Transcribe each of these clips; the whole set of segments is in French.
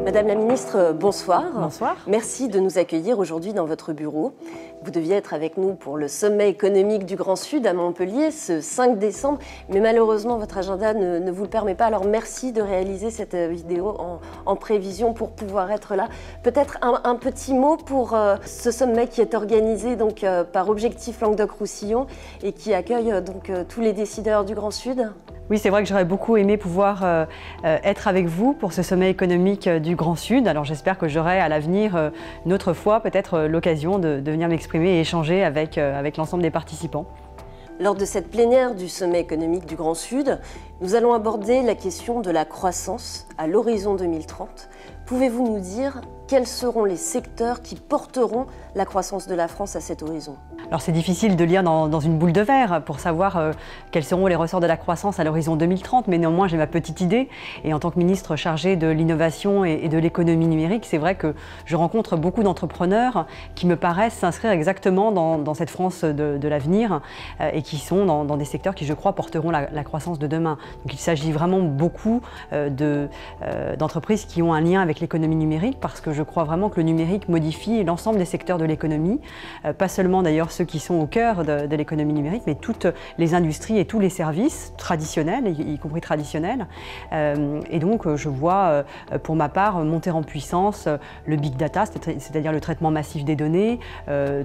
Madame la ministre, bonsoir. Bonsoir. Merci de nous accueillir aujourd'hui dans votre bureau. Vous deviez être avec nous pour le sommet économique du Grand Sud à Montpellier ce 5 décembre, mais malheureusement votre agenda ne vous le permet pas. Alors merci de réaliser cette vidéo en prévision pour pouvoir être là. Peut-être un petit mot pour ce sommet qui est organisé donc, par Objectif Languedoc-Roussillon et qui accueille donc, tous les décideurs du Grand Sud. Oui, c'est vrai que j'aurais beaucoup aimé pouvoir être avec vous pour ce sommet économique du Grand Sud. Alors j'espère que j'aurai à l'avenir une autre fois peut-être l'occasion de venir m'exprimer et échanger avec l'ensemble des participants. Lors de cette plénière du sommet économique du Grand Sud, nous allons aborder la question de la croissance à l'horizon 2030. Pouvez-vous nous dire quels seront les secteurs qui porteront la croissance de la France à cet horizon? Alors c'est difficile de lire dans une boule de verre pour savoir quels seront les ressorts de la croissance à l'horizon 2030, mais néanmoins j'ai ma petite idée. Et en tant que ministre chargée de l'innovation et de l'économie numérique, c'est vrai que je rencontre beaucoup d'entrepreneurs qui me paraissent s'inscrire exactement dans cette France de l'avenir et qui sont dans des secteurs qui, je crois, porteront la croissance de demain. Donc il s'agit vraiment beaucoup d'entreprises qui ont un lien avec l'économie numérique, parce que je crois vraiment que le numérique modifie l'ensemble des secteurs de l'économie, pas seulement d'ailleurs ceux qui sont au cœur de l'économie numérique, mais toutes les industries et tous les services traditionnels, y compris traditionnels. Et donc je vois pour ma part monter en puissance le big data, c'est-à-dire le traitement massif des données,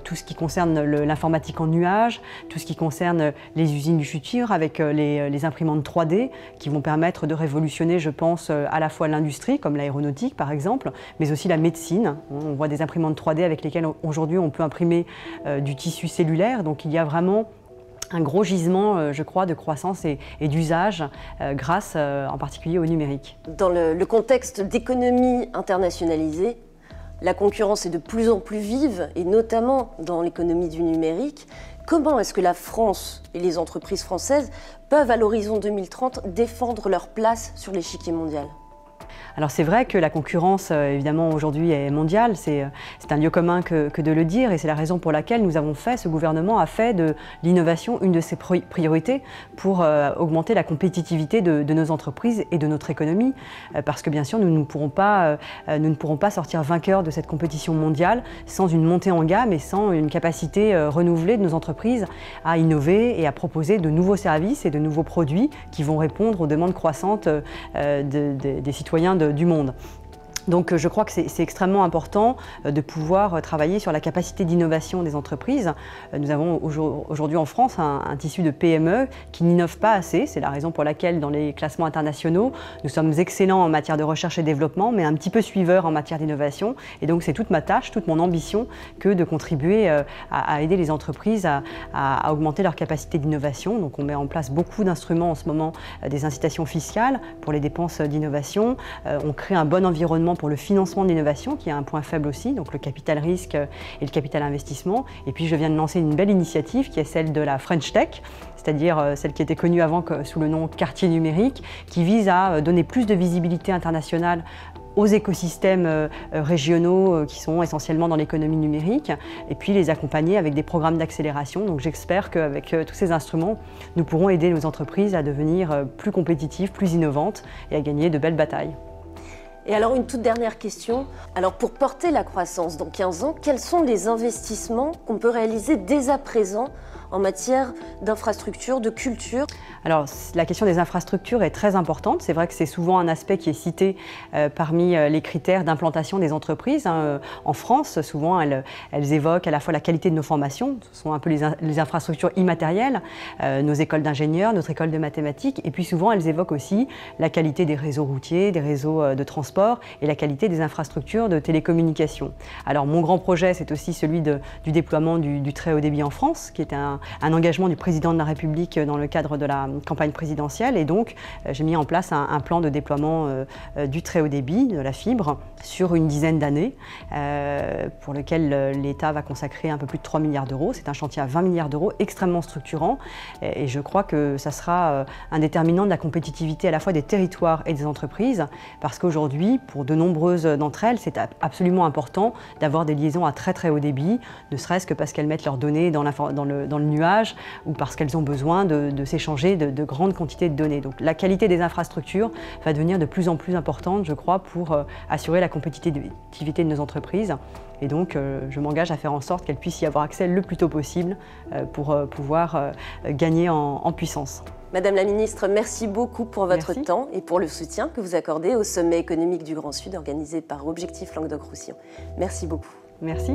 tout ce qui concerne l'informatique en nuage, tout ce qui concerne les usines du futur avec les imprimantes 3D qui vont permettre de révolutionner, je pense, à la fois l'industrie, comme l'aéronautique par exemple, mais aussi la médecine. On voit des imprimantes 3D avec lesquelles aujourd'hui on peut imprimer du tissu cellulaire, donc il y a vraiment un gros gisement, je crois, de croissance et d'usage grâce en particulier au numérique. Dans le contexte d'économie internationalisée, la concurrence est de plus en plus vive, et notamment dans l'économie du numérique. Comment est-ce que la France et les entreprises françaises peuvent, à l'horizon 2030, défendre leur place sur l'échiquier mondial ? Alors c'est vrai que la concurrence, évidemment, aujourd'hui est mondiale, c'est un lieu commun que de le dire, et c'est la raison pour laquelle ce gouvernement a fait de l'innovation une de ses priorités pour augmenter la compétitivité de nos entreprises et de notre économie, parce que bien sûr nous ne pourrons pas sortir vainqueurs de cette compétition mondiale sans une montée en gamme et sans une capacité renouvelée de nos entreprises à innover et à proposer de nouveaux services et de nouveaux produits qui vont répondre aux demandes croissantes des citoyens du monde. Donc je crois que c'est extrêmement important de pouvoir travailler sur la capacité d'innovation des entreprises. Nous avons aujourd'hui en France un tissu de PME qui n'innove pas assez. C'est la raison pour laquelle dans les classements internationaux, nous sommes excellents en matière de recherche et développement, mais un petit peu suiveurs en matière d'innovation. Et donc c'est toute ma tâche, toute mon ambition que de contribuer à aider les entreprises à augmenter leur capacité d'innovation. Donc on met en place beaucoup d'instruments en ce moment, des incitations fiscales pour les dépenses d'innovation. On crée un bon environnement pour le financement de l'innovation, qui est un point faible aussi, donc le capital risque et le capital investissement. Et puis je viens de lancer une belle initiative qui est celle de la French Tech, c'est-à-dire celle qui était connue avant sous le nom Quartier numérique, qui vise à donner plus de visibilité internationale aux écosystèmes régionaux qui sont essentiellement dans l'économie numérique, et puis les accompagner avec des programmes d'accélération. Donc j'espère qu'avec tous ces instruments, nous pourrons aider nos entreprises à devenir plus compétitives, plus innovantes et à gagner de belles batailles. Et alors une toute dernière question, alors pour porter la croissance dans 15 ans, quels sont les investissements qu'on peut réaliser dès à présent en matière d'infrastructures, de culture? Alors la question des infrastructures est très importante. C'est vrai que c'est souvent un aspect qui est cité parmi les critères d'implantation des entreprises. En France, souvent elles évoquent à la fois la qualité de nos formations, ce sont un peu les infrastructures immatérielles, nos écoles d'ingénieurs, notre école de mathématiques, et puis souvent elles évoquent aussi la qualité des réseaux routiers, des réseaux de transport et la qualité des infrastructures de télécommunication. Alors mon grand projet, c'est aussi celui du déploiement du très haut débit en France, qui est un engagement du président de la République dans le cadre de la campagne présidentielle, et donc j'ai mis en place un plan de déploiement du très haut débit, de la fibre, sur une dizaine d'années, pour lequel l'État va consacrer un peu plus de 3 milliards d'euros. C'est un chantier à 20 milliards d'euros, extrêmement structurant, et je crois que ça sera un déterminant de la compétitivité à la fois des territoires et des entreprises, parce qu'aujourd'hui, pour de nombreuses d'entre elles, c'est absolument important d'avoir des liaisons à très très haut débit, ne serait-ce que parce qu'elles mettent leurs données dans le nuage ou parce qu'elles ont besoin de s'échanger de grandes quantités de données. Donc la qualité des infrastructures va devenir de plus en plus importante, je crois, pour assurer la compétitivité de nos entreprises. Et donc, je m'engage à faire en sorte qu'elles puissent y avoir accès le plus tôt possible pour pouvoir gagner en puissance. Madame la Ministre, merci beaucoup pour votre temps et pour le soutien que vous accordez au Sommet économique du Grand Sud organisé par Objectif Languedoc-Roussillon. Merci beaucoup. Merci.